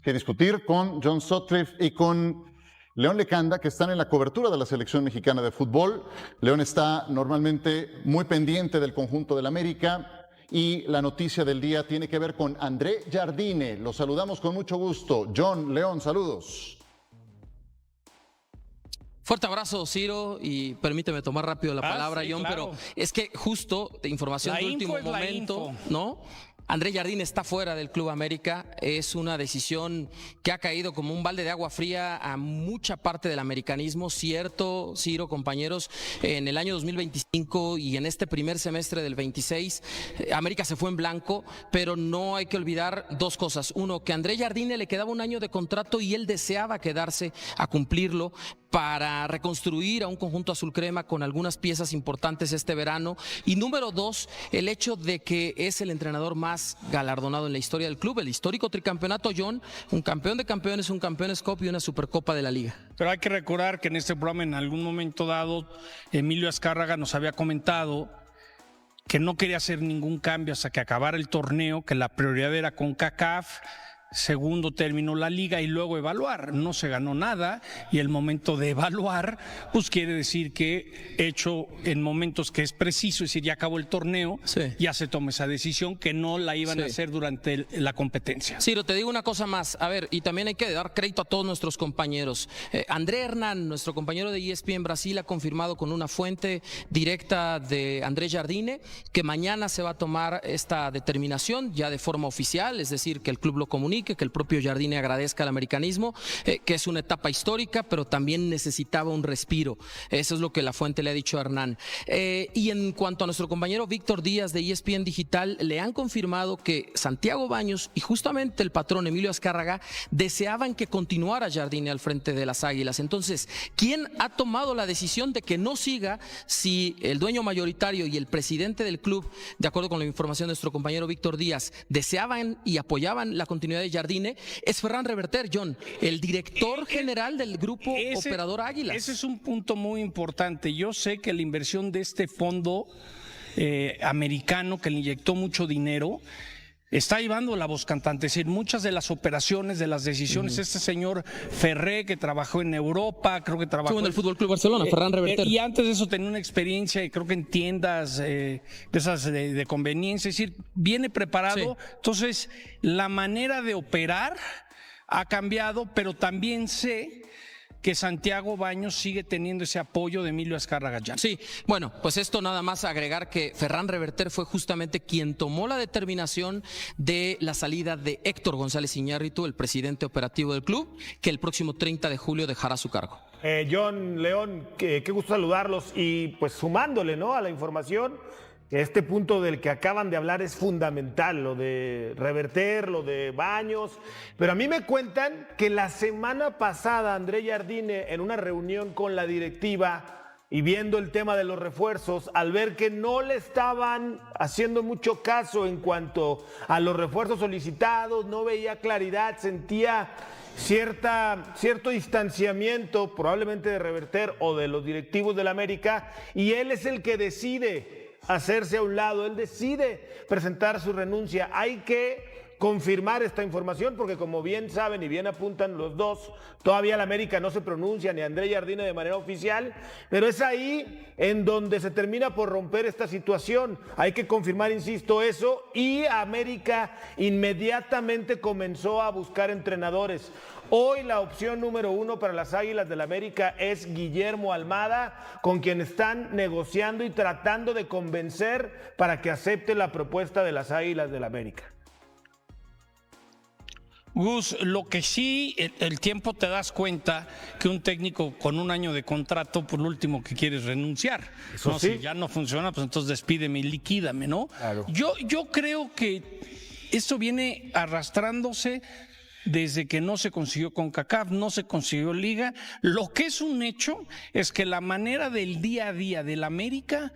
que discutir con John Sutcliffe y con León Lecanda, que están en la cobertura de la selección mexicana de fútbol. León está normalmente muy pendiente del conjunto del América y la noticia del día tiene que ver con André Jardine. Los saludamos con mucho gusto. John, León, saludos. Fuerte abrazo, Ciro, y permíteme tomar rápido la palabra, sí, John, claro. pero es que justo de información de último momento, ¿no? André Jardine está fuera del Club América. Es una decisión que ha caído como un balde de agua fría a mucha parte del americanismo. Cierto, Ciro, compañeros, en el año 2025 y en este primer semestre del 26, América se fue en blanco, pero no hay que olvidar dos cosas. Uno, que a André Jardine le quedaba un año de contrato y él deseaba quedarse a cumplirlo para reconstruir a un conjunto azul crema con algunas piezas importantes este verano. Y número dos, el hecho de que es el entrenador más galardonado en la historia del club, el histórico tricampeonato, John, un campeón de campeones, un Campeones Cup y una Supercopa de la Liga. Pero hay que recordar que en este programa en algún momento dado Emilio Azcárraga nos había comentado que no quería hacer ningún cambio hasta que acabara el torneo, que la prioridad era CONCACAF, segundo término la liga y luego evaluar. No se ganó nada y el momento de evaluar pues quiere decir que hecho en momentos que es preciso, es decir, ya acabó el torneo, ya se toma esa decisión que no la iban a hacer durante la competencia. Ciro, te digo una cosa más, a ver, y también hay que dar crédito a todos nuestros compañeros. André Hernán, nuestro compañero de ESPN Brasil, ha confirmado con una fuente directa de André Jardine que mañana se va a tomar esta determinación ya de forma oficial, es decir, que el club lo comunique, que el propio Jardine agradezca al americanismo, que es una etapa histórica, pero también necesitaba un respiro. Eso es lo que la fuente le ha dicho a Hernán. Y en cuanto a nuestro compañero Víctor Díaz de ESPN Digital, le han confirmado que Santiago Baños y justamente el patrón Emilio Azcárraga deseaban que continuara Jardine al frente de las Águilas. Entonces, ¿quién ha tomado la decisión de que no siga si el dueño mayoritario y el presidente del club, de acuerdo con la información de nuestro compañero Víctor Díaz, deseaban y apoyaban la continuidad de Jardine? Es Ferran Reverter, John, el director general del grupo operador Águilas. Ese es un punto muy importante. Yo sé que la inversión de este fondo americano que le inyectó mucho dinero está llevando la voz cantante, es decir, muchas de las operaciones, de las decisiones, este señor Ferré que trabajó en Europa, creo que trabajó en el Fútbol Club Barcelona, Ferran Reverter. Y antes de eso tenía una experiencia, creo que en tiendas de esas de conveniencia, es decir, viene preparado. Entonces, la manera de operar ha cambiado, pero también sé que Santiago Baños sigue teniendo ese apoyo de Emilio Azcárraga. Sí, bueno, pues esto nada más agregar que Ferran Reverter fue justamente quien tomó la determinación de la salida de Héctor González Iñárritu, el presidente operativo del club, que el próximo 30 de julio dejará su cargo. John, León, qué gusto saludarlos y pues sumándole, ¿no?, a la información. Este punto del que acaban de hablar es fundamental, lo de Reverter, lo de Baños, pero a mí me cuentan que la semana pasada André Jardine, en una reunión con la directiva y viendo el tema de los refuerzos, al ver que no le estaban haciendo mucho caso en cuanto a los refuerzos solicitados, no veía claridad, sentía cierto distanciamiento probablemente de Reverter o de los directivos del América, y él es el que decide hacerse a un lado, él decide presentar su renuncia. Hay que confirmar esta información porque, como bien saben y bien apuntan los dos, todavía el América no se pronuncia ni André Jardine de manera oficial, pero es ahí en donde se termina por romper esta situación. Hay que confirmar, insisto, eso, y América inmediatamente comenzó a buscar entrenadores. Hoy la opción número 1 para las Águilas del América es Guillermo Almada, con quien están negociando y tratando de convencer para que acepte la propuesta de las Águilas del América. Gus, lo que sí, el tiempo te das cuenta que un técnico con un año de contrato, por lo último que quiere es renunciar. Eso no, sí. Si ya no funciona, pues entonces despídeme y liquídame, ¿no? Claro. Yo creo que esto viene arrastrándose desde que no se consiguió CONCACAF, no se consiguió Liga. Lo que es un hecho es que la manera del día a día del América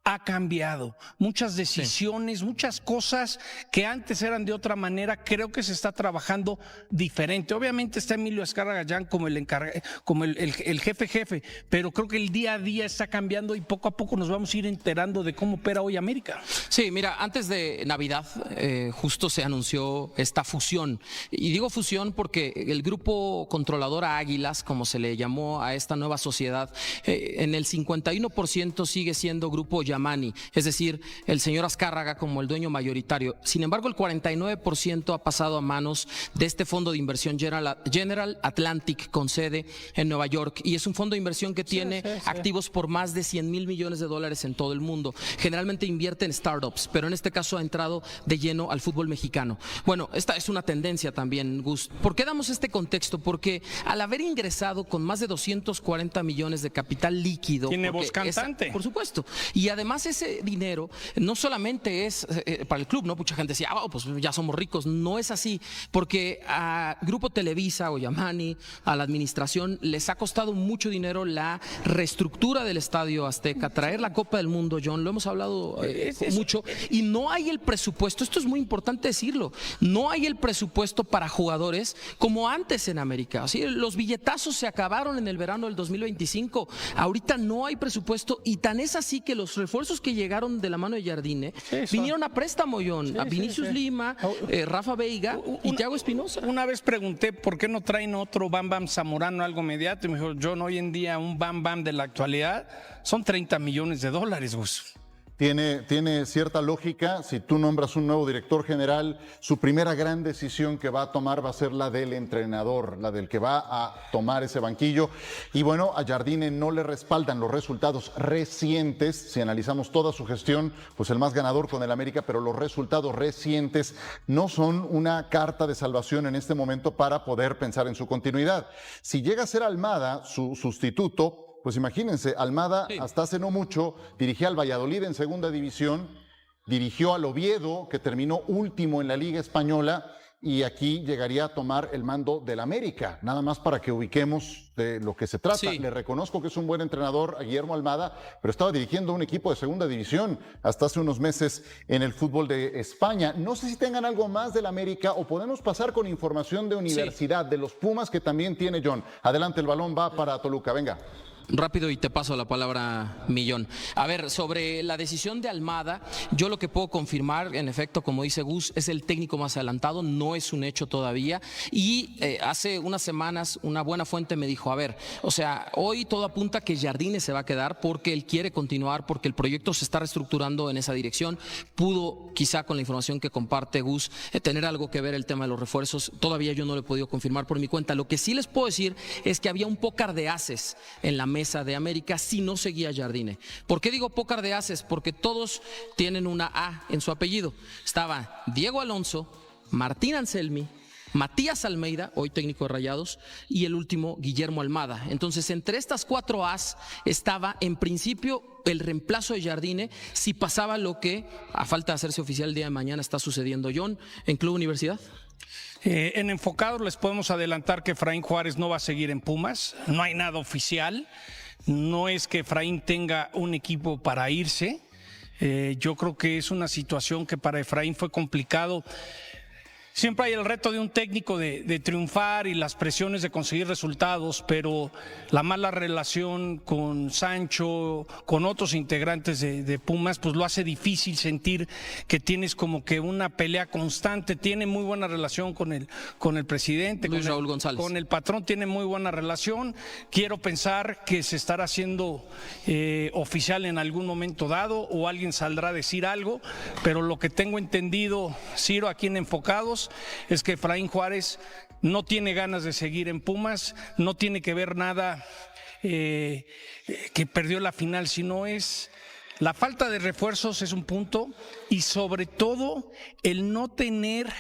ha cambiado. Muchas decisiones, muchas cosas que antes eran de otra manera, creo que se está trabajando diferente. Obviamente está Emilio Azcárraga Allán como el jefe, pero creo que el día a día está cambiando y poco a poco nos vamos a ir enterando de cómo opera hoy América. Sí, mira, antes de Navidad justo se anunció esta fusión. Y digo fusión porque el grupo controlador Águilas, como se le llamó a esta nueva sociedad, en el 51% sigue siendo Grupo Yamani, es decir, el señor Azcárraga como el dueño mayoritario. Sin embargo, el 49% ha pasado a manos de este fondo de inversión General Atlantic, con sede en Nueva York, y es un fondo de inversión que tiene activos por más de 100,000 millones de dólares en todo el mundo. Generalmente invierte en startups, pero en este caso ha entrado de lleno al fútbol mexicano. Bueno, esta es una tendencia también, Gus. ¿Por qué damos este contexto? Porque al haber ingresado con más de 240 millones de capital líquido, tiene voz cantante. Por supuesto. Y además ese dinero no solamente es para el club, ¿no? Mucha gente decía, pues ya somos ricos. No es así, porque a Grupo Televisa o Yamani, a la administración, les ha costado mucho dinero la reestructura del Estadio Azteca, traer la Copa del Mundo, John, lo hemos hablado mucho, y no hay el presupuesto, esto es muy importante decirlo, no hay el presupuesto para jugadores como antes en América. Así, los billetazos se acabaron en el verano del 2025, ahorita no hay presupuesto, y tan es así que los refuerzos que llegaron de la mano de Jardine vinieron a préstamo, John, a Vinicius Lima, Rafa Veiga y Thiago Espinosa. Una vez pregunté por qué no traen otro Bam Bam Zamorano, algo inmediato, y me dijo, John, hoy en día un Bam Bam de la actualidad son 30 millones de dólares, Gus. Tiene cierta lógica. Si tú nombras un nuevo director general, su primera gran decisión que va a tomar va a ser la del entrenador, la del que va a tomar ese banquillo. Y bueno, a Jardine no le respaldan los resultados recientes. Si analizamos toda su gestión, pues el más ganador con el América, pero los resultados recientes no son una carta de salvación en este momento para poder pensar en su continuidad. Si llega a ser Almada su sustituto, pues imagínense, Almada hasta hace no mucho dirigía al Valladolid en segunda división, dirigió al Oviedo, que terminó último en la Liga Española, y aquí llegaría a tomar el mando del América, nada más para que ubiquemos de lo que se trata. Sí. Le reconozco que es un buen entrenador a Guillermo Almada, pero estaba dirigiendo un equipo de segunda división hasta hace unos meses en el fútbol de España. No sé si tengan algo más del América o podemos pasar con información de Universidad, de los Pumas, que también tiene John. Adelante, el balón va para Toluca, venga. Rápido y te paso la palabra, Millón. A ver, sobre la decisión de Almada, yo lo que puedo confirmar, en efecto, como dice Gus, es el técnico más adelantado, no es un hecho todavía. Y hace unas semanas una buena fuente me dijo, a ver, o sea, hoy todo apunta que Jardine se va a quedar porque él quiere continuar, porque el proyecto se está reestructurando en esa dirección. Pudo, quizá con la información que comparte Gus, tener algo que ver el tema de los refuerzos. Todavía yo no lo he podido confirmar por mi cuenta. Lo que sí les puedo decir es que había un pócar de ases en la mesa de América si no seguía Jardine. ¿Por qué digo pócar de ases? Porque todos tienen una A en su apellido. Estaba Diego Alonso, Martín Anselmi, Matías Almeida, hoy técnico de Rayados, y el último, Guillermo Almada. Entonces, entre estas 4 A's estaba, en principio, el reemplazo de Jardine si pasaba lo que, a falta de hacerse oficial el día de mañana, está sucediendo, John, en Club Universidad. En Enfocados les podemos adelantar que Efraín Juárez no va a seguir en Pumas, no hay nada oficial, no es que Efraín tenga un equipo para irse, yo creo que es una situación que para Efraín fue complicado. Siempre hay el reto de un técnico de triunfar y las presiones de conseguir resultados, pero la mala relación con Sancho, con otros integrantes de Pumas, pues lo hace difícil sentir que tienes como que una pelea constante. Tiene muy buena relación con el presidente, Luis Raúl González. Con el patrón tiene muy buena relación. Quiero pensar que se estará haciendo oficial en algún momento dado o alguien saldrá a decir algo, pero lo que tengo entendido, Ciro, aquí en Enfocados, es que Efraín Juárez no tiene ganas de seguir en Pumas, no tiene que ver nada que perdió la final, sino es la falta de refuerzos es un punto y sobre todo el no tener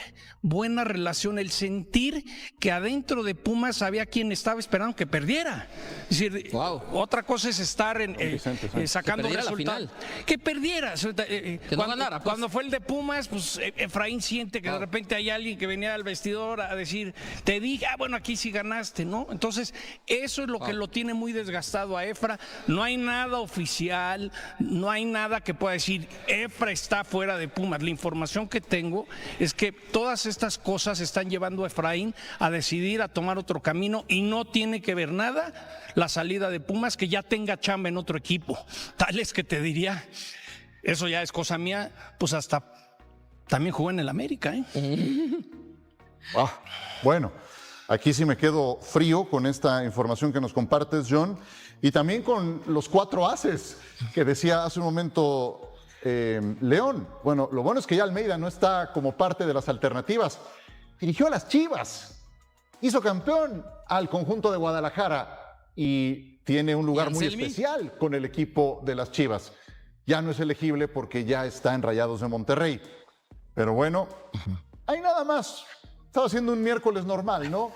buena relación, el sentir que adentro de Pumas había quien estaba esperando que perdiera. Es decir, otra cosa es estar sacando resultados. Que perdiera. Que no ganara. Pues. Cuando fue el de Pumas, pues Efraín siente que de repente hay alguien que venía al vestidor a decir, te dije, bueno, aquí sí ganaste, ¿no? Entonces, eso es lo que lo tiene muy desgastado a Efra. No hay nada oficial, no hay nada que pueda decir, Efra está fuera de Pumas. La información que tengo es que todas estas cosas están llevando a Efraín a decidir, a tomar otro camino, y no tiene que ver nada la salida de Pumas que ya tenga chamba en otro equipo. Tal es que te diría, eso ya es cosa mía, pues hasta también jugó en el América, ¿eh? Bueno, aquí sí me quedo frío con esta información que nos compartes, John, y también con los 4 ases que decía hace un momento León. Bueno, lo bueno es que ya Almeida no está como parte de las alternativas. Dirigió a las Chivas, hizo campeón al conjunto de Guadalajara y tiene un lugar muy especial con el equipo de las Chivas. Ya no es elegible porque ya está en Rayados de Monterrey. Pero bueno, hay nada más. Estaba haciendo un miércoles normal, ¿no?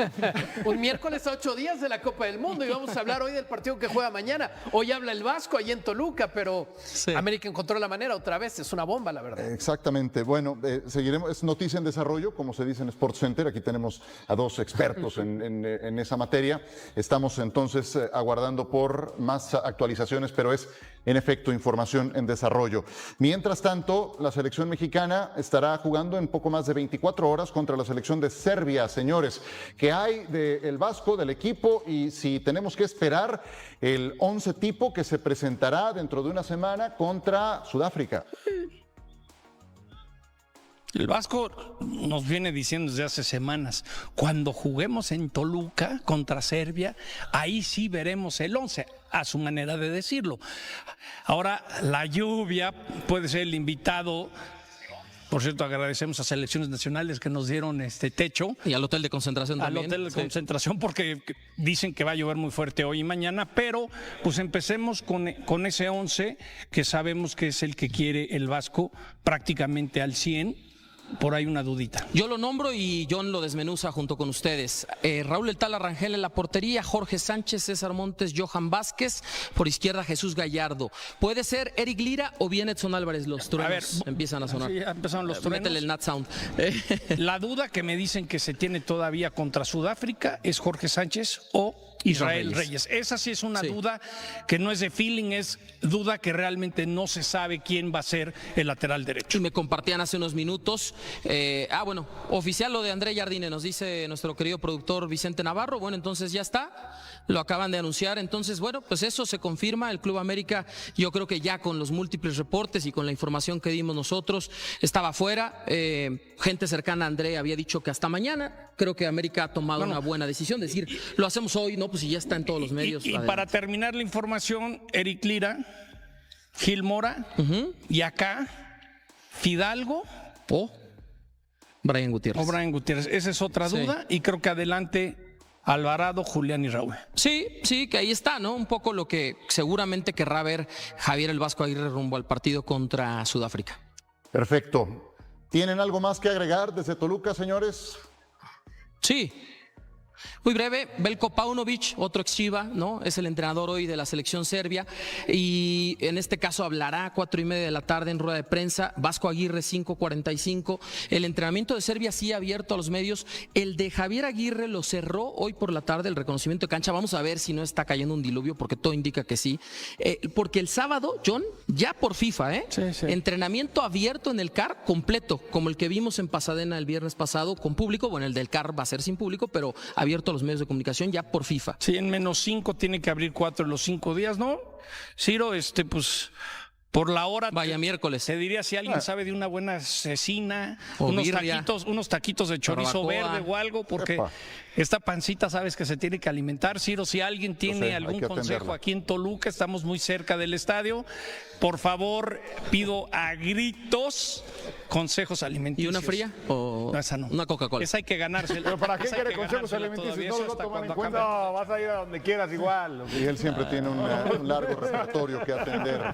Un miércoles a 8 días de la Copa del Mundo y vamos a hablar hoy del partido que juega mañana. Hoy habla el Vasco ahí en Toluca, pero sí, América encontró la manera otra vez. Es una bomba, la verdad. Exactamente. Bueno, seguiremos. Es noticia en desarrollo, como se dice en SportsCenter. Aquí tenemos a 2 expertos en esa materia. Estamos entonces aguardando por más actualizaciones, pero es en efecto información en desarrollo. Mientras tanto, la selección mexicana estará jugando en poco más de 24 horas contra la selección de Serbia, señores. ¿Qué hay del Vasco, del equipo? Y si tenemos que esperar el 11 tipo que se presentará dentro de una semana contra Sudáfrica. El Vasco nos viene diciendo desde hace semanas, cuando juguemos en Toluca contra Serbia, ahí sí veremos el 11, a su manera de decirlo. Ahora, la lluvia puede ser el invitado. Por cierto, agradecemos a Selecciones Nacionales que nos dieron techo. Y al hotel de concentración también. Al hotel de concentración, porque dicen que va a llover muy fuerte hoy y mañana, pero pues empecemos con ese 11 que sabemos que es el que quiere el Vasco prácticamente al 100. Por ahí una dudita. Yo lo nombro y John lo desmenuza junto con ustedes. Raúl El Tala Rangel en la portería, Jorge Sánchez, César Montes, Johan Vázquez, por izquierda Jesús Gallardo. Puede ser Eric Lira o bien Edson Álvarez. Los truenos empiezan a sonar. Sí, ya empezaron los truenos. Métele el Nat Sound. La duda que me dicen que se tiene todavía contra Sudáfrica es Jorge Sánchez o Israel Reyes. Esa sí es una duda que no es de feeling, es duda que realmente no se sabe quién va a ser el lateral derecho. Y me compartían hace unos minutos, bueno, oficial lo de André Jardine, nos dice nuestro querido productor Vicente Navarro. Bueno, entonces ya está, lo acaban de anunciar. Entonces, bueno, pues eso se confirma. El Club América, yo creo que ya con los múltiples reportes y con la información que dimos nosotros, estaba fuera. Gente cercana a André había dicho que hasta mañana. Creo que América ha tomado una buena decisión, decir, lo hacemos hoy, ¿no? Pues si ya está en todos los medios. Y para terminar la información, Eric Lira, Gil Mora, y acá, Fidalgo o Brian Gutiérrez. O Brian Gutiérrez. Esa es otra duda, y creo que adelante Alvarado, Julián y Raúl. Sí, que ahí está, ¿no? Un poco lo que seguramente querrá ver Javier el Vasco Aguirre rumbo al partido contra Sudáfrica. Perfecto. ¿Tienen algo más que agregar desde Toluca, señores? Sí. Muy breve, Veljko Paunović, otro ex Chiva, ¿no? Es el entrenador hoy de la selección serbia y en este caso hablará a 4:30 de la tarde en rueda de prensa. Vasco Aguirre 5:45. El entrenamiento de Serbia sí abierto a los medios. El de Javier Aguirre lo cerró hoy por la tarde, el reconocimiento de cancha. Vamos a ver si no está cayendo un diluvio, porque todo indica que sí. Porque el sábado, John, ya por FIFA, Sí. Entrenamiento abierto en el CAR completo, como el que vimos en Pasadena el viernes pasado con público. Bueno, el del CAR va a ser sin público, pero abierto a los medios de comunicación ya por FIFA. Sí, en -5 tiene que abrir 4 en los 5 días, ¿no? Ciro, pues por la hora. Vaya miércoles. Te diría si alguien sabe de una buena cecina, o unos taquitos de chorizo barbacoa, verde o algo, porque esta pancita sabes que se tiene que alimentar. Ciro, si alguien tiene algún consejo aquí en Toluca, estamos muy cerca del estadio. Por favor, pido a gritos consejos alimenticios. ¿Y una fría? ¿O no, esa no? Una Coca-Cola. Esa hay que ganársela. ¿Pero para qué quiere consejos alimenticios? No los va a tomar en cuenta. No, vas a ir a donde quieras igual. Y él siempre tiene un largo repertorio que atender.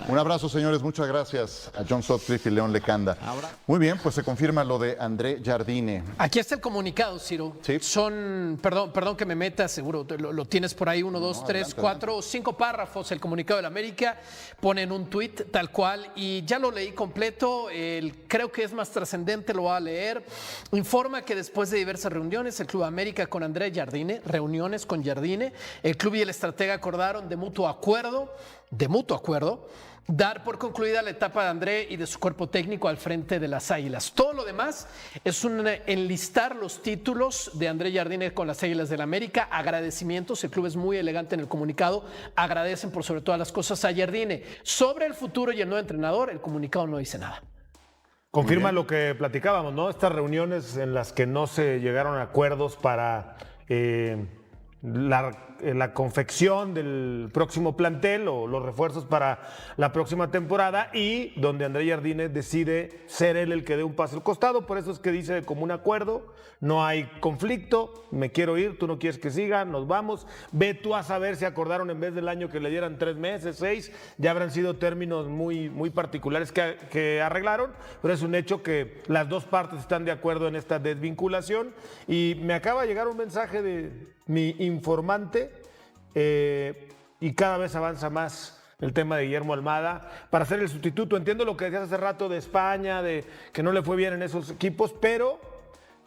Un abrazo, señores. Muchas gracias a John Sutcliffe y León Lecanda. Muy bien, pues se confirma lo de André Jardine. Aquí está el comunicado, Ciro. Sí. Son, perdón que me meta, seguro lo tienes por ahí, 1, 2, 3, 4, 5 párrafos. El comunicado de la América pone en un tuit tal cual y ya lo leí completo. Creo que es más trascendente, lo voy a leer. Informa que después de diversas reuniones, el Club América con André Jardine, reuniones con Jardine, el club y el estratega acordaron de mutuo acuerdo dar por concluida la etapa de André y de su cuerpo técnico al frente de las Águilas. Todo lo demás es un enlistar los títulos de André Jardine con las Águilas del América, agradecimientos, el club es muy elegante en el comunicado, agradecen por sobre todas las cosas a Jardine. Sobre el futuro y el nuevo entrenador, el comunicado no dice nada. Confirma lo que platicábamos, ¿no? Estas reuniones en las que no se llegaron a acuerdos para la confección del próximo plantel o los refuerzos para la próxima temporada, y donde André Jardine decide ser él el que dé un paso al costado. Por eso es que dice de común acuerdo, no hay conflicto, me quiero ir, tú no quieres que siga, nos vamos. Ve tú a saber si acordaron en vez del año que le dieran 3 meses, 6, ya habrán sido términos muy, muy particulares que arreglaron, pero es un hecho que las dos partes están de acuerdo en esta desvinculación. Y me acaba de llegar un mensaje de mi informante, y cada vez avanza más el tema de Guillermo Almada para ser el sustituto. Entiendo lo que decías hace rato de España, de que no le fue bien en esos equipos, pero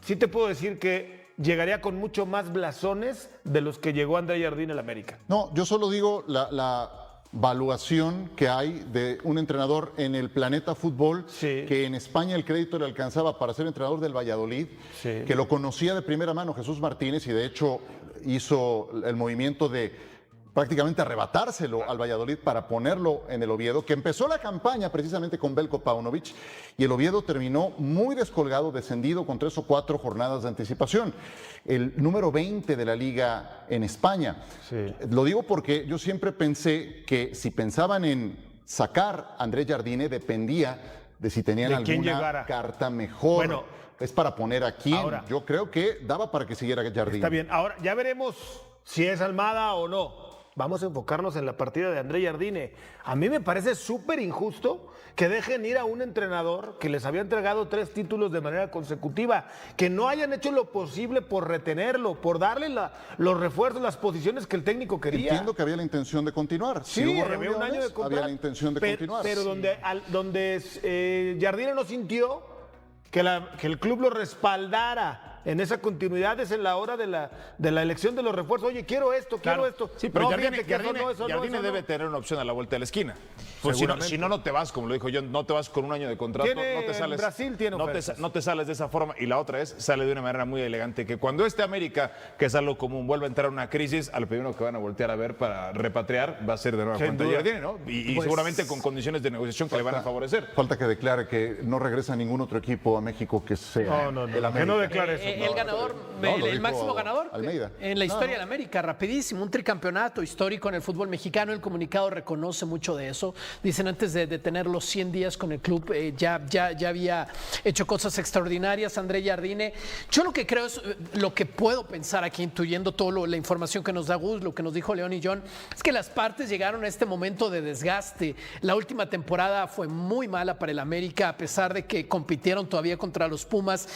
sí te puedo decir que llegaría con mucho más blasones de los que llegó André Jardine al América. No, yo solo digo la valuación que hay de un entrenador en el planeta fútbol, Sí. que en España el crédito le alcanzaba para ser entrenador del Valladolid, Sí. que lo conocía de primera mano Jesús Martínez, y de hecho hizo el movimiento de prácticamente arrebatárselo al Valladolid para ponerlo en el Oviedo, que empezó la campaña precisamente con Belko Paunovic, y el Oviedo terminó muy descolgado, descendido con 3 o 4 jornadas de anticipación. El número 20 de la liga en España. Sí. Lo digo porque yo siempre pensé que si pensaban en sacar a André Jardine, dependía de si tenían De quién alguna llegara. carta mejor. Bueno, es para poner a quién. ahora, yo creo que daba para que siguiera Jardine. Está bien, ahora ya veremos si es Almada o no. Vamos a enfocarnos en la partida de André Jardine. A mí me parece súper injusto que dejen ir a un entrenador que les había entregado 3 títulos de manera consecutiva, que no hayan hecho lo posible por retenerlo, por darle los refuerzos, las posiciones que el técnico quería. Entiendo que había la intención de continuar. Sí, Si hubo había un año reuniones, de contrato. había la intención de continuar. Pero donde Jardine no sintió que el club lo respaldara en esa continuidad es en la hora de la elección de los refuerzos. Oye, quiero esto, quiero esto. Sí, pero No, Jardine, fíjate que eso no, eso no, Jardine eso no. debe tener una opción a la vuelta de la esquina. Pues si no, no te vas, como lo dijo John, no te vas con un año de contrato, Tiene- no te sales. en Brasil tiene no te, ofertas. no te sales de esa forma. Y la otra es, sale de una manera muy elegante, que cuando América, que es algo común, vuelve a entrar en una crisis, al primero que van a voltear a ver para repatriar va a ser de nueva Sin cuenta duda. Jardine, ¿no? Y Pues- seguramente con condiciones de negociación que le van a favorecer. Falta que declare que no regresa ningún otro equipo a México que sea No, el que América. no declare eso. El ganador, no, lo el dijo máximo ganador Almeida. en la historia No. de la América, rapidísimo, un tricampeonato histórico en el fútbol mexicano. El comunicado reconoce mucho de eso. Dicen antes de tener los 100 días con el club, ya había hecho cosas extraordinarias André Jardine. Yo lo que creo es, lo que puedo pensar aquí, intuyendo toda la información que nos da Gus, lo que nos dijo León y John, es que las partes llegaron a este momento de desgaste. La última temporada fue muy mala para el América, a pesar de que compitieron todavía contra los Pumas.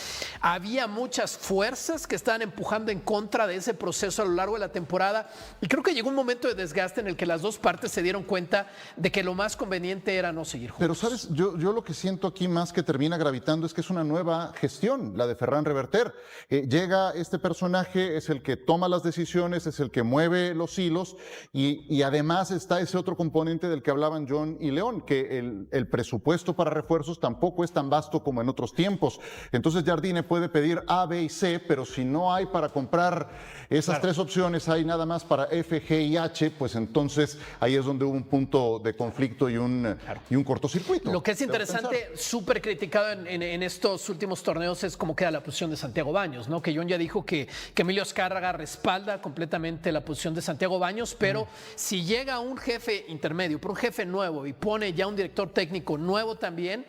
Había muchas fuerzas que estaban empujando en contra de ese proceso a lo largo de la temporada, y creo que llegó un momento de desgaste en el que las dos partes se dieron cuenta de que lo más conveniente era no seguir juntos. Pero, ¿sabes? Yo lo que siento aquí más que termina gravitando es que es una nueva gestión, la de Ferran Reverter. Llega este personaje, es el que toma las decisiones, es el que mueve los hilos, y además está ese otro componente del que hablaban John y León, que el presupuesto para refuerzos tampoco es tan vasto como en otros tiempos. Entonces Jardine puede pedir A, B y C, pero si no hay para comprar esas 3 opciones, hay nada más para F, G y H, pues entonces ahí es donde hubo un punto de conflicto y un cortocircuito. Lo que es Debo interesante, súper criticado en estos últimos torneos, es cómo queda la posición de Santiago Baños, ¿no? Que John ya dijo que Emilio Azcárraga respalda completamente la posición de Santiago Baños, pero si llega un jefe intermedio, pero un jefe nuevo, y pone ya un director técnico nuevo también,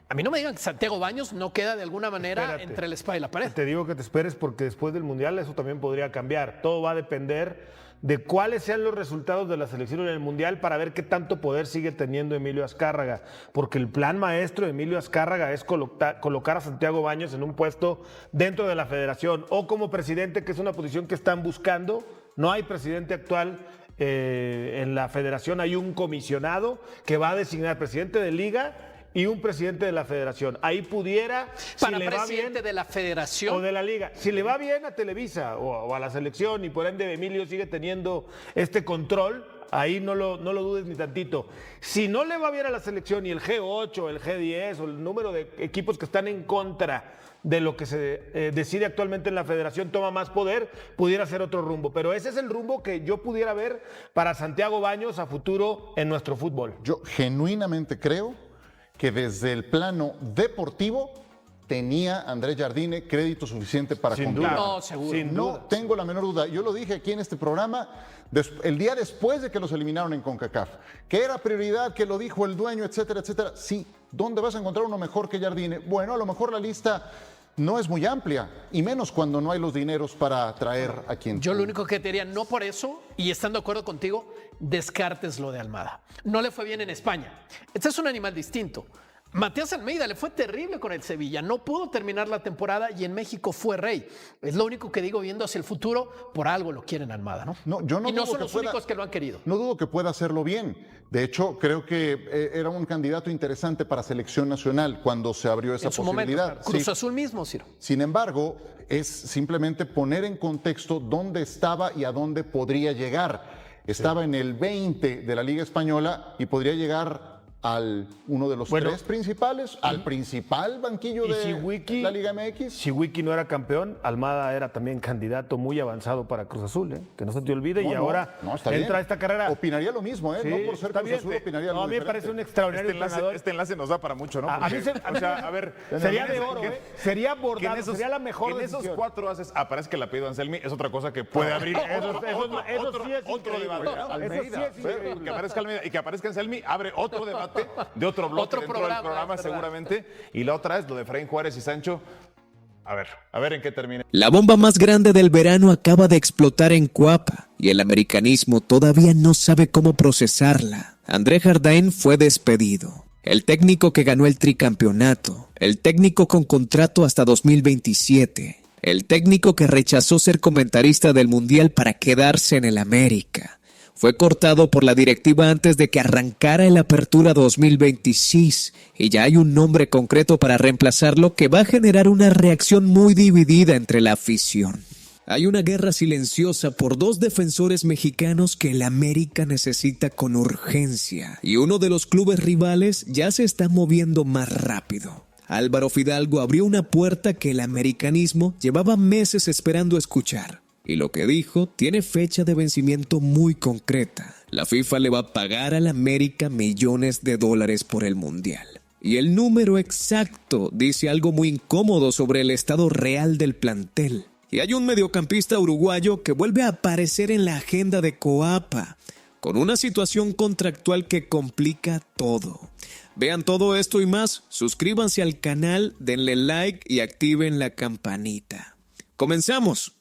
a mí no me digan que Santiago Baños no queda de alguna manera Espérate. entre la espada y la pared. Te digo que te esperes porque después del Mundial eso también podría cambiar. Todo va a depender de cuáles sean los resultados de la selección en el Mundial para ver qué tanto poder sigue teniendo Emilio Azcárraga. Porque el plan maestro de Emilio Azcárraga es colocar a Santiago Baños en un puesto dentro de la federación o como presidente, que es una posición que están buscando. No hay presidente actual en la federación, hay un comisionado que va a designar presidente de liga y un presidente de la federación. Ahí pudiera, Para si le va presidente bien, de la federación. o de la liga. Si le va bien a Televisa o a la selección y por ende Emilio sigue teniendo este control, ahí no lo dudes ni tantito. Si no le va bien a la selección y el G8, el G10 o el número de equipos que están en contra de lo que se decide actualmente en la federación toma más poder, pudiera ser otro rumbo. Pero ese es el rumbo que yo pudiera ver para Santiago Baños a futuro en nuestro fútbol. Yo genuinamente creo que desde el plano deportivo tenía Andrés Jardine crédito suficiente para Sin continuar. duda. No, seguro. Sin No duda. tengo la menor duda. Yo lo dije aquí en este programa el día después de que los eliminaron en CONCACAF. Que era prioridad, que lo dijo el dueño, etcétera, etcétera. Sí, ¿dónde vas a encontrar uno mejor que Jardine? Bueno, a lo mejor la lista no es muy amplia, y menos cuando no hay los dineros para traer a quien. Yo lo único que te diría, no por eso, y estando de acuerdo contigo, descartes lo de Almada. No le fue bien en España. Este es un animal distinto. Matías Almeida le fue terrible con el Sevilla, no pudo terminar la temporada y en México fue rey. Es lo único que digo viendo hacia el futuro, por algo lo quieren Almada, ¿no? No, yo no y no dudo son que los pueda- únicos que lo han querido. No dudo que pueda hacerlo bien. De hecho, creo que era un candidato interesante para selección nacional cuando se abrió esa En su momento, posibilidad. claro. Cruz Sí. Azul mismo, Ciro. Sin embargo, es simplemente poner en contexto dónde estaba y a dónde podría llegar. Estaba en el 20 de la Liga Española y podría llegar al uno de los tres principales, al principal banquillo Y de si Wiki- la Liga MX. Si Wiki no era campeón, Almada era también candidato muy avanzado para Cruz Azul, ¿eh? Que no se te olvide. No, y no, ahora no, está entra bien. a esta carrera. Opinaría lo mismo, ¿eh? Sí, No por ser está Cruz bien. Azul, opinaría No, algo a mí me diferente. parece un extraordinario entrenador. Este enlace nos da para mucho, ¿no? A mí se- o sea, a ver. Sería que de en oro, que- ¿eh? Sería que bordado, en esos- sería la mejor que en esos decisión. 4 haces, aparece que el apellido Anselmi, es otra cosa que puede abrir Eso sí es otro increíble. debate. Eso Almeida, sí es increíble. Que aparezca Almeida y que aparezca Anselmi abre otro debate de otro bloque Otro dentro programa, del programa es verdad. seguramente. Y la otra es lo de Efraín Juárez y Sancho. A ver en qué termina. La bomba más grande del verano acaba de explotar en Coapa y el americanismo todavía no sabe cómo procesarla. André Jardine fue despedido. El técnico que ganó el tricampeonato, el técnico con contrato hasta 2027, el técnico que rechazó ser comentarista del Mundial para quedarse en el América. Fue cortado por la directiva antes de que arrancara el Apertura 2026 y ya hay un nombre concreto para reemplazarlo que va a generar una reacción muy dividida entre la afición. Hay una guerra silenciosa por dos defensores mexicanos que el América necesita con urgencia y uno de los clubes rivales ya se está moviendo más rápido. Álvaro Fidalgo abrió una puerta que el americanismo llevaba meses esperando escuchar. Y lo que dijo tiene fecha de vencimiento muy concreta. La FIFA le va a pagar al América millones de dólares por el Mundial. Y el número exacto dice algo muy incómodo sobre el estado real del plantel. Y hay un mediocampista uruguayo que vuelve a aparecer en la agenda de Coapa, con una situación contractual que complica todo. Vean todo esto y más, suscríbanse al canal, denle like y activen la campanita. ¡Comenzamos!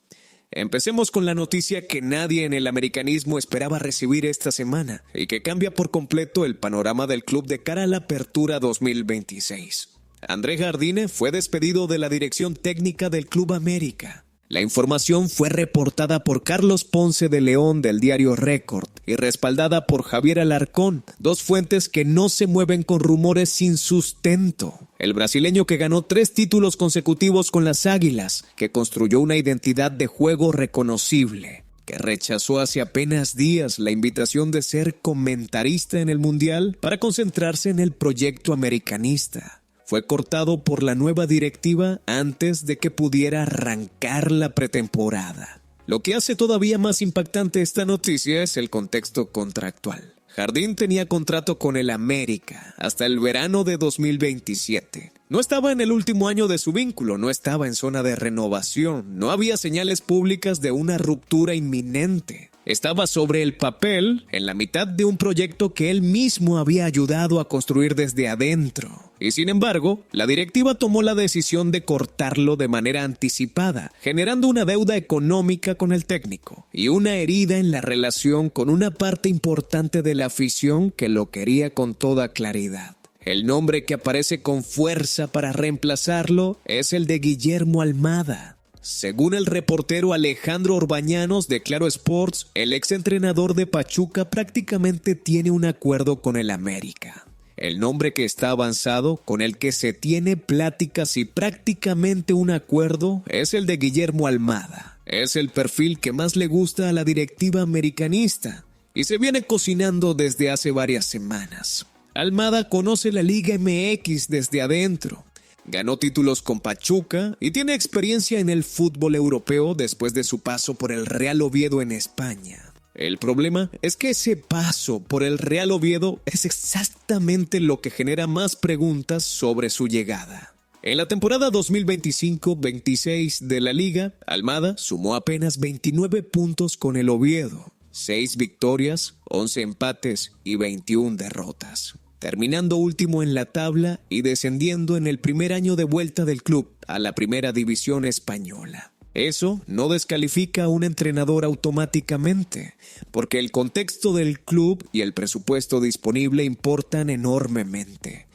Empecemos con la noticia que nadie en el americanismo esperaba recibir esta semana y que cambia por completo el panorama del club de cara a la Apertura 2026. André Jardine fue despedido de la dirección técnica del Club América. La información fue reportada por Carlos Ponce de León del diario Récord y respaldada por Javier Alarcón, dos fuentes que no se mueven con rumores sin sustento. El brasileño que ganó 3 títulos consecutivos con las Águilas, que construyó una identidad de juego reconocible, que rechazó hace apenas días la invitación de ser comentarista en el Mundial para concentrarse en el proyecto americanista. Fue cortado por la nueva directiva antes de que pudiera arrancar la pretemporada. Lo que hace todavía más impactante esta noticia es el contexto contractual. Jardín tenía contrato con el América hasta el verano de 2027. No estaba en el último año de su vínculo, no estaba en zona de renovación, no había señales públicas de una ruptura inminente. Estaba sobre el papel, en la mitad de un proyecto que él mismo había ayudado a construir desde adentro. Y sin embargo, la directiva tomó la decisión de cortarlo de manera anticipada, generando una deuda económica con el técnico y una herida en la relación con una parte importante de la afición que lo quería con toda claridad. El nombre que aparece con fuerza para reemplazarlo es el de Guillermo Almada. Según el reportero Alejandro Orbañanos de Claro Sports, el exentrenador de Pachuca prácticamente tiene un acuerdo con el América. El nombre que está avanzado, con el que se tiene pláticas y prácticamente un acuerdo, es el de Guillermo Almada. Es el perfil que más le gusta a la directiva americanista y se viene cocinando desde hace varias semanas. Almada conoce la Liga MX desde adentro. Ganó títulos con Pachuca y tiene experiencia en el fútbol europeo después de su paso por el Real Oviedo en España. El problema es que ese paso por el Real Oviedo es exactamente lo que genera más preguntas sobre su llegada. En la temporada 2025-26 de la Liga, Almada sumó apenas 29 puntos con el Oviedo, 6 victorias, 11 empates y 21 derrotas, terminando último en la tabla y descendiendo en el primer año de vuelta del club a la primera división española. Eso no descalifica a un entrenador automáticamente, porque el contexto del club y el presupuesto disponible importan enormemente.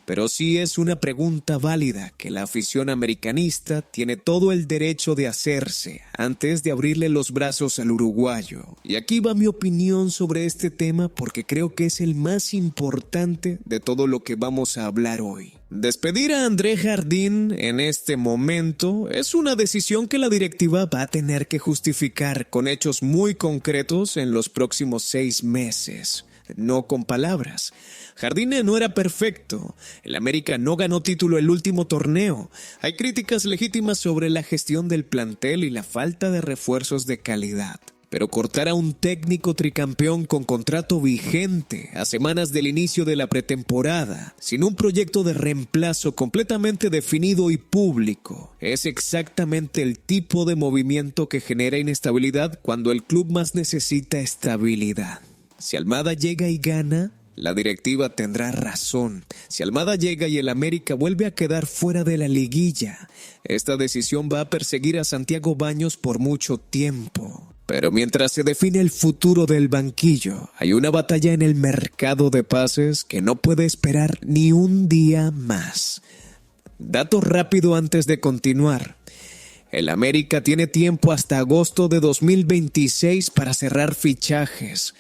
Pero sí es una pregunta válida que la afición americanista tiene todo el derecho de hacerse antes de abrirle los brazos al uruguayo. Y aquí va mi opinión sobre este tema porque creo que es el más importante de todo lo que vamos a hablar hoy. Despedir a André Jardín en este momento es una decisión que la directiva va a tener que justificar con hechos muy concretos en los próximos 6 meses. No con palabras. Jardín no era perfecto. El América no ganó título el último torneo. Hay críticas legítimas sobre la gestión del plantel y la falta de refuerzos de calidad. Pero cortar a un técnico tricampeón con contrato vigente a semanas del inicio de la pretemporada, sin un proyecto de reemplazo completamente definido y público, es exactamente el tipo de movimiento que genera inestabilidad cuando el club más necesita estabilidad. Si Almada llega y gana, la directiva tendrá razón. Si Almada llega y el América vuelve a quedar fuera de la liguilla, esta decisión va a perseguir a Santiago Baños por mucho tiempo. Pero mientras se define el futuro del banquillo, hay una batalla en el mercado de pases que no puede esperar ni un día más. Dato rápido antes de continuar. El América tiene tiempo hasta agosto de 2026 para cerrar fichajes.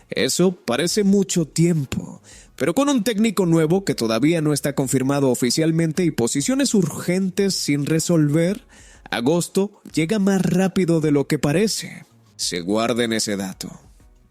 Eso parece mucho tiempo, pero con un técnico nuevo que todavía no está confirmado oficialmente y posiciones urgentes sin resolver, agosto llega más rápido de lo que parece. Se guarden ese dato.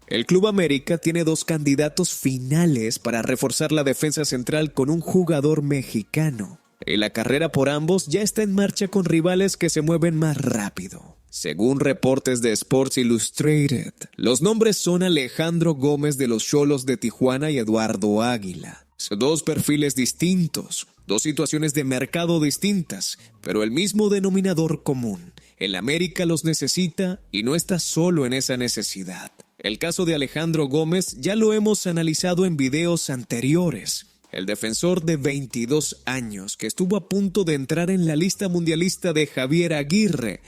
El Club América tiene 2 candidatos finales para reforzar la defensa central con un jugador mexicano. Y la carrera por ambos ya está en marcha con rivales que se mueven más rápido. Según reportes de Sports Illustrated, los nombres son Alejandro Gómez de los Xolos de Tijuana y Eduardo Águila. Son 2 perfiles distintos, 2 situaciones de mercado distintas, pero el mismo denominador común. El América los necesita y no está solo en esa necesidad. El caso de Alejandro Gómez ya lo hemos analizado en videos anteriores. El defensor de 22 años que estuvo a punto de entrar en la lista mundialista de Javier Aguirre,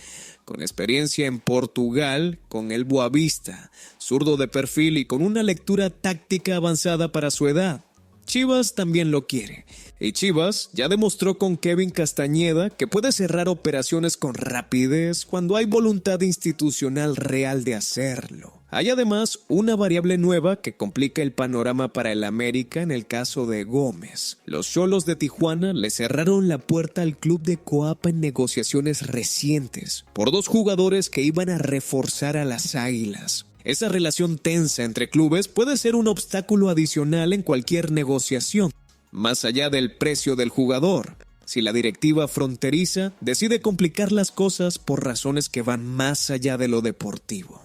con experiencia en Portugal con el Boavista, zurdo de perfil y con una lectura táctica avanzada para su edad. Chivas también lo quiere, y Chivas ya demostró con Kevin Castañeda que puede cerrar operaciones con rapidez cuando hay voluntad institucional real de hacerlo. Hay además una variable nueva que complica el panorama para el América en el caso de Gómez. Los Xolos de Tijuana le cerraron la puerta al club de Coapa en negociaciones recientes por 2 jugadores que iban a reforzar a las Águilas. Esa relación tensa entre clubes puede ser un obstáculo adicional en cualquier negociación, más allá del precio del jugador. Si la directiva fronteriza decide complicar las cosas por razones que van más allá de lo deportivo.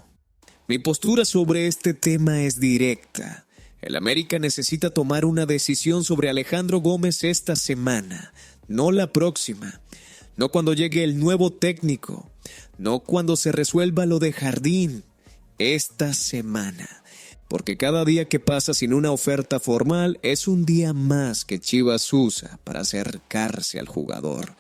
Mi postura sobre este tema es directa. El América necesita tomar una decisión sobre Alejandro Gómez esta semana, no la próxima. No cuando llegue el nuevo técnico, no cuando se resuelva lo de Jardín. Esta semana, porque cada día que pasa sin una oferta formal es un día más que Chivas usa para acercarse al jugador.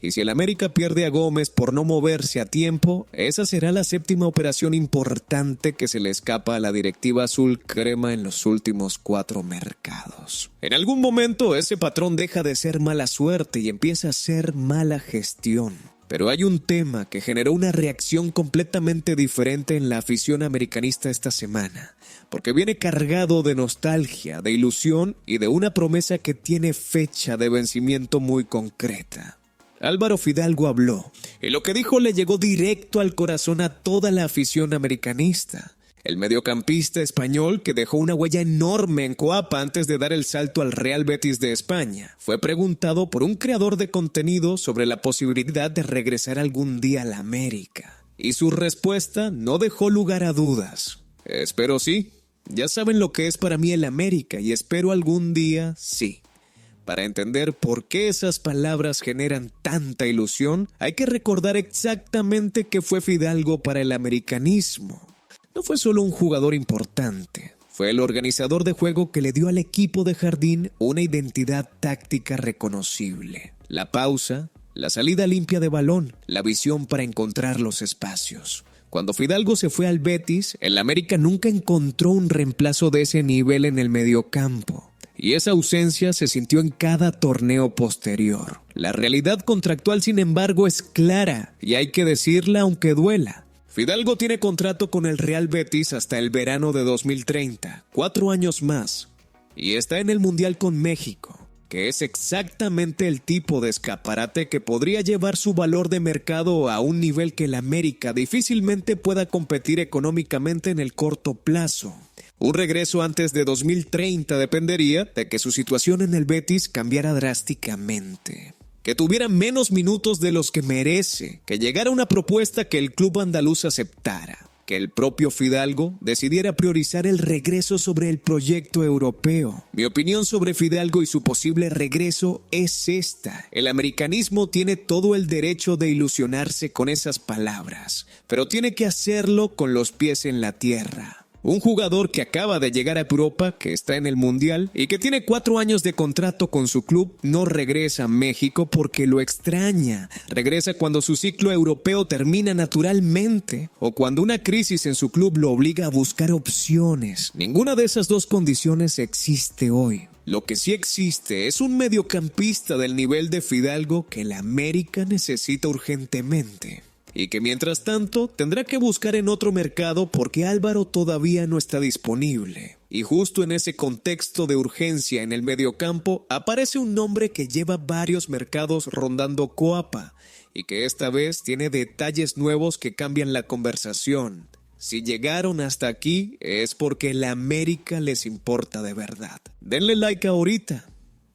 Y si el América pierde a Gómez por no moverse a tiempo, esa será la 7ª operación importante que se le escapa a la directiva azul crema en los últimos 4 mercados. En algún momento ese patrón deja de ser mala suerte y empieza a ser mala gestión. Pero hay un tema que generó una reacción completamente diferente en la afición americanista esta semana, porque viene cargado de nostalgia, de ilusión y de una promesa que tiene fecha de vencimiento muy concreta. Álvaro Fidalgo habló, y lo que dijo le llegó directo al corazón a toda la afición americanista. El mediocampista español, que dejó una huella enorme en Coapa antes de dar el salto al Real Betis de España, fue preguntado por un creador de contenido sobre la posibilidad de regresar algún día a la América. Y su respuesta no dejó lugar a dudas. Espero sí. Ya saben lo que es para mí el América y espero algún día sí. Para entender por qué esas palabras generan tanta ilusión, hay que recordar exactamente qué fue Fidalgo para el americanismo. No fue solo un jugador importante, fue el organizador de juego que le dio al equipo de Jardín una identidad táctica reconocible. La pausa, la salida limpia de balón, la visión para encontrar los espacios. Cuando Fidalgo se fue al Betis, el América nunca encontró un reemplazo de ese nivel en el mediocampo. Y esa ausencia se sintió en cada torneo posterior. La realidad contractual, sin embargo, es clara, y hay que decirla aunque duela. Fidalgo tiene contrato con el Real Betis hasta el verano de 2030, 4 años más, y está en el Mundial con México, que es exactamente el tipo de escaparate que podría llevar su valor de mercado a un nivel que el América difícilmente pueda competir económicamente en el corto plazo. Un regreso antes de 2030 dependería de que su situación en el Betis cambiara drásticamente. Que tuviera menos minutos de los que merece, que llegara una propuesta que el club andaluz aceptara, que el propio Fidalgo decidiera priorizar el regreso sobre el proyecto europeo. Mi opinión sobre Fidalgo y su posible regreso es esta. El americanismo tiene todo el derecho de ilusionarse con esas palabras, pero tiene que hacerlo con los pies en la tierra. Un jugador que acaba de llegar a Europa, que está en el Mundial y que tiene 4 años de contrato con su club, no regresa a México porque lo extraña. Regresa cuando su ciclo europeo termina naturalmente o cuando una crisis en su club lo obliga a buscar opciones. Ninguna de esas dos condiciones existe hoy. Lo que sí existe es un mediocampista del nivel de Fidalgo que la América necesita urgentemente. Y que mientras tanto tendrá que buscar en otro mercado porque Álvaro todavía no está disponible. Y justo en ese contexto de urgencia en el mediocampo aparece un nombre que lleva varios mercados rondando Coapa y que esta vez tiene detalles nuevos que cambian la conversación. Si llegaron hasta aquí es porque la América les importa de verdad. Denle like ahorita.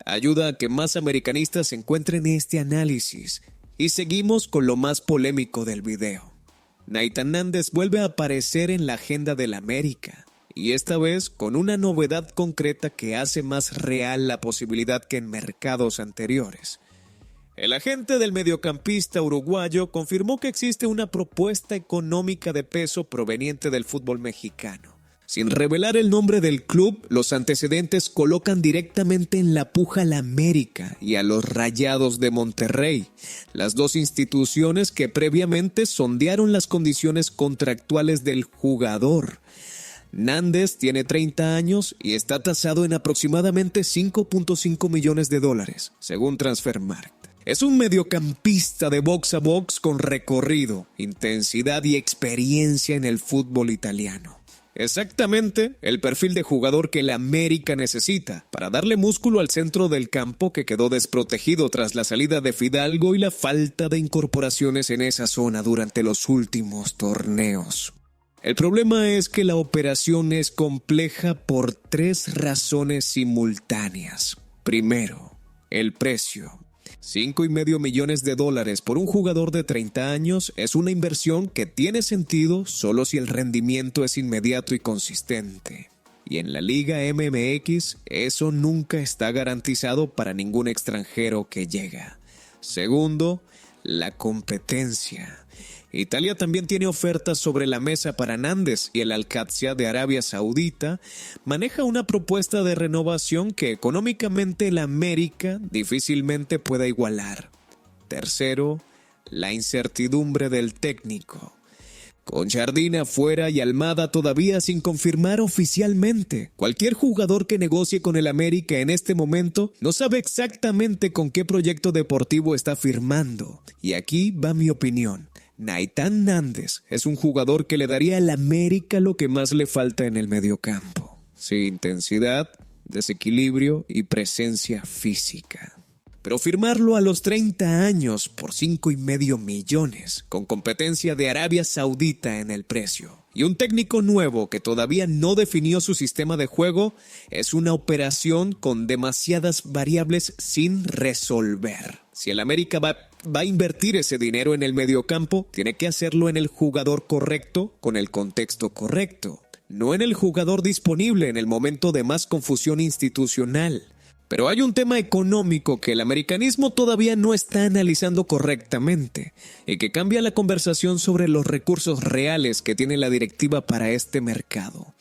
Ayuda a que más americanistas encuentren este análisis. Y seguimos con lo más polémico del video. Nathan Nández vuelve a aparecer en la agenda del América, y esta vez con una novedad concreta que hace más real la posibilidad que en mercados anteriores. El agente del mediocampista uruguayo confirmó que existe una propuesta económica de peso proveniente del fútbol mexicano. Sin revelar el nombre del club, los antecedentes colocan directamente en la puja a la América y a los Rayados de Monterrey, las dos instituciones que previamente sondearon las condiciones contractuales del jugador. Nández tiene 30 años y está tasado en aproximadamente $5.5 millones, según Transfermarkt. Es un mediocampista de box a box con recorrido, intensidad y experiencia en el fútbol italiano. Exactamente el perfil de jugador que la América necesita para darle músculo al centro del campo que quedó desprotegido tras la salida de Fidalgo y la falta de incorporaciones en esa zona durante los últimos torneos. El problema es que la operación es compleja por 3 razones simultáneas. Primero, el precio. $5.5 millones por un jugador de 30 años es una inversión que tiene sentido solo si el rendimiento es inmediato y consistente. Y en la Liga MMX eso nunca está garantizado para ningún extranjero que llega. Segundo, la competencia. Italia también tiene ofertas sobre la mesa para Nández y el Al-Qadsia de Arabia Saudita maneja una propuesta de renovación que económicamente la América difícilmente pueda igualar. Tercero, la incertidumbre del técnico. Con Jardine afuera y Almada todavía sin confirmar oficialmente, cualquier jugador que negocie con el América en este momento no sabe exactamente con qué proyecto deportivo está firmando. Y aquí va mi opinión. Naitán Nández es un jugador que le daría al América lo que más le falta en el mediocampo. Sí, intensidad, desequilibrio y presencia física. Pero firmarlo a los 30 años por $5.5 millones, con competencia de Arabia Saudita en el precio, y un técnico nuevo que todavía no definió su sistema de juego, es una operación con demasiadas variables sin resolver. Si el América va a invertir ese dinero en el mediocampo, tiene que hacerlo en el jugador correcto, con el contexto correcto, no en el jugador disponible en el momento de más confusión institucional. Pero hay un tema económico que el americanismo todavía no está analizando correctamente y que cambia la conversación sobre los recursos reales que tiene la directiva para este mercado.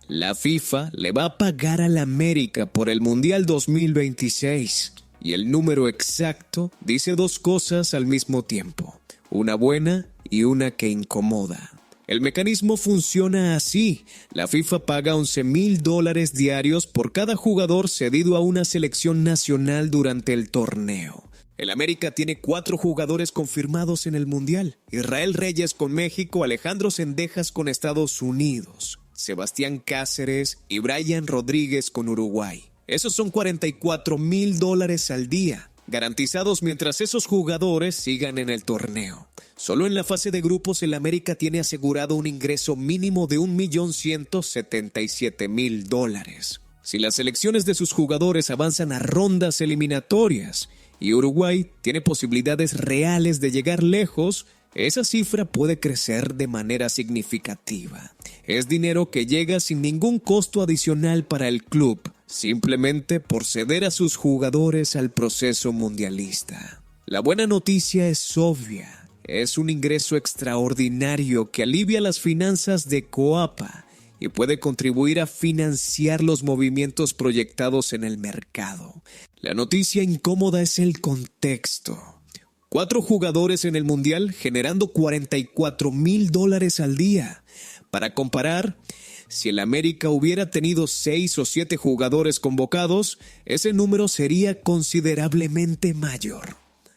La FIFA le va a pagar al América por el Mundial 2026 y el número exacto dice dos cosas al mismo tiempo, una buena y una que incomoda. El mecanismo funciona así. La FIFA paga $11,000 diarios por cada jugador cedido a una selección nacional durante el torneo. El América tiene 4 jugadores confirmados en el Mundial. Israel Reyes con México, Alejandro Zendejas con Estados Unidos, Sebastián Cáceres y Brian Rodríguez con Uruguay. Esos son $44,000 al día, garantizados mientras esos jugadores sigan en el torneo. Solo en la fase de grupos el América tiene asegurado un ingreso mínimo de $1,177,000. Si las selecciones de sus jugadores avanzan a rondas eliminatorias y Uruguay tiene posibilidades reales de llegar lejos, esa cifra puede crecer de manera significativa. Es dinero que llega sin ningún costo adicional para el club, simplemente por ceder a sus jugadores al proceso mundialista. La buena noticia es obvia. Es un ingreso extraordinario que alivia las finanzas de Coapa y puede contribuir a financiar los movimientos proyectados en el mercado. La noticia incómoda es el contexto. 4 jugadores en el Mundial generando $44,000 al día. Para comparar, si el América hubiera tenido 6 o 7 jugadores convocados, ese número sería considerablemente mayor.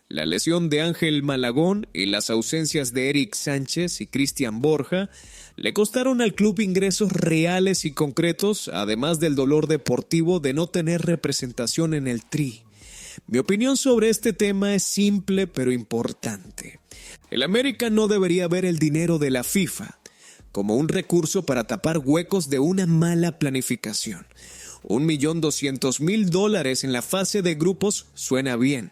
La lesión de Ángel Malagón y las ausencias de Eric Sánchez y Cristian Borja le costaron al club ingresos reales y concretos, además del dolor deportivo de no tener representación en el Tri. Mi opinión sobre este tema es simple pero importante. El América no debería ver el dinero de la FIFA como un recurso para tapar huecos de una mala planificación. $1,200,000 en la fase de grupos suena bien.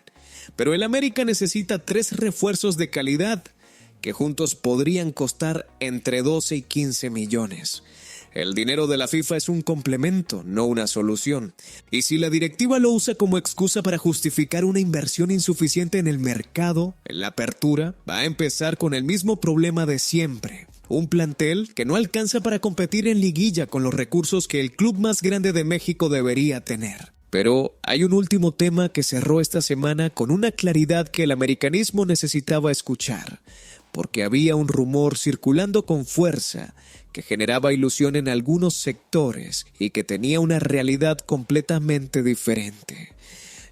Pero el América necesita 3 refuerzos de calidad, que juntos podrían costar entre 12 y 15 millones. El dinero de la FIFA es un complemento, no una solución. Y si la directiva lo usa como excusa para justificar una inversión insuficiente en el mercado, en la apertura, va a empezar con el mismo problema de siempre. Un plantel que no alcanza para competir en liguilla con los recursos que el club más grande de México debería tener. Pero hay un último tema que cerró esta semana con una claridad que el americanismo necesitaba escuchar, porque había un rumor circulando con fuerza que generaba ilusión en algunos sectores y que tenía una realidad completamente diferente.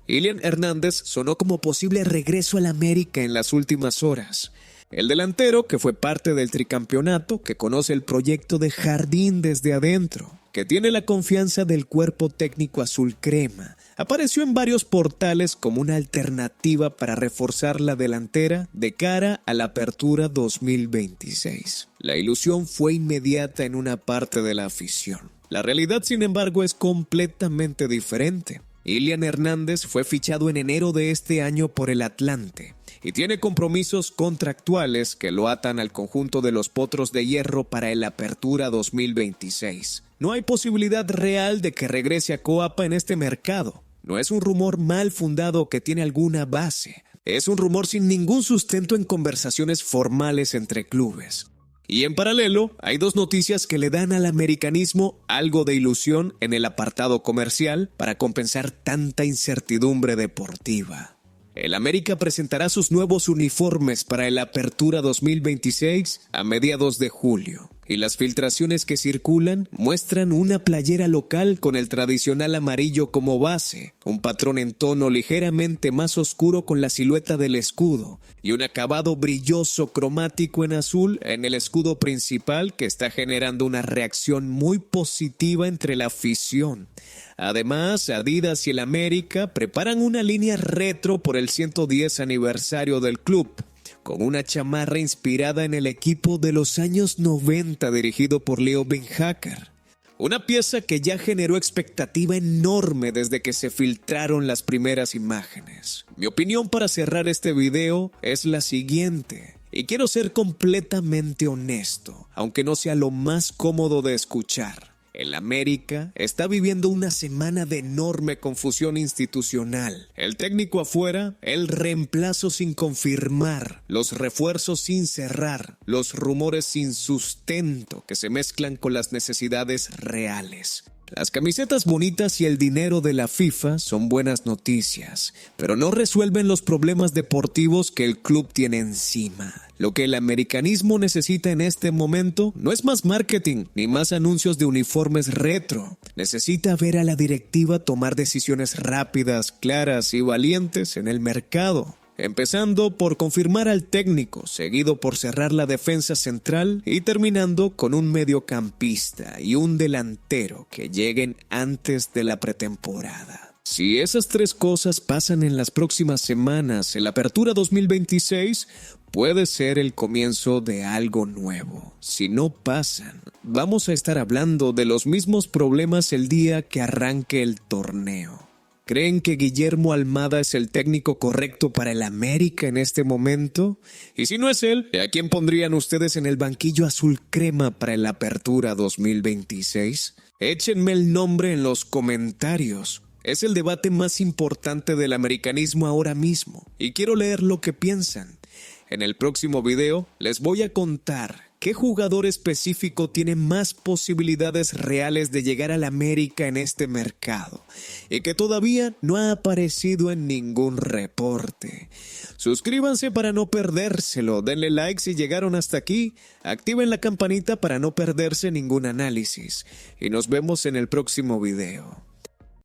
Ilian Hernández sonó como posible regreso al América en las últimas horas. El delantero, que fue parte del tricampeonato, que conoce el proyecto de Jardín desde adentro, que tiene la confianza del cuerpo técnico azul crema, apareció en varios portales como una alternativa para reforzar la delantera de cara a la apertura 2026. La ilusión fue inmediata en una parte de la afición. La realidad, sin embargo, es completamente diferente. Ilian Hernández fue fichado en enero de este año por el Atlante y tiene compromisos contractuales que lo atan al conjunto de los Potros de Hierro para el Apertura 2026. No hay posibilidad real de que regrese a Coapa en este mercado. No es un rumor mal fundado que tiene alguna base. Es un rumor sin ningún sustento en conversaciones formales entre clubes. Y en paralelo, hay 2 noticias que le dan al americanismo algo de ilusión en el apartado comercial para compensar tanta incertidumbre deportiva. El América presentará sus nuevos uniformes para el Apertura 2026 a mediados de julio. Y las filtraciones que circulan muestran una playera local con el tradicional amarillo como base, un patrón en tono ligeramente más oscuro con la silueta del escudo y un acabado brilloso cromático en azul en el escudo principal que está generando una reacción muy positiva entre la afición. Además, Adidas y el América preparan una línea retro por el 110 aniversario del club, con una chamarra inspirada en el equipo de los años 90 dirigido por Leo Ben-Hacker. Una pieza que ya generó expectativa enorme desde que se filtraron las primeras imágenes. Mi opinión para cerrar este video es la siguiente, y quiero ser completamente honesto, aunque no sea lo más cómodo de escuchar. El América está viviendo una semana de enorme confusión institucional. El técnico afuera, el reemplazo sin confirmar, los refuerzos sin cerrar, los rumores sin sustento que se mezclan con las necesidades reales. Las camisetas bonitas y el dinero de la FIFA son buenas noticias, pero no resuelven los problemas deportivos que el club tiene encima. Lo que el americanismo necesita en este momento no es más marketing ni más anuncios de uniformes retro. Necesita ver a la directiva tomar decisiones rápidas, claras y valientes en el mercado. Empezando por confirmar al técnico, seguido por cerrar la defensa central y terminando con un mediocampista y un delantero que lleguen antes de la pretemporada. Si esas tres cosas pasan en las próximas semanas, el Apertura 2026 puede ser el comienzo de algo nuevo. Si no pasan, vamos a estar hablando de los mismos problemas el día que arranque el torneo. ¿Creen que Guillermo Almada es el técnico correcto para el América en este momento? Y si no es él, ¿a quién pondrían ustedes en el banquillo azul crema para el Apertura 2026? Échenme el nombre en los comentarios. Es el debate más importante del americanismo ahora mismo, y quiero leer lo que piensan. En el próximo video les voy a contar ¿qué jugador específico tiene más posibilidades reales de llegar al América en este mercado? Y que todavía no ha aparecido en ningún reporte. Suscríbanse para no perdérselo, denle like si llegaron hasta aquí, activen la campanita para no perderse ningún análisis. Y nos vemos en el próximo video.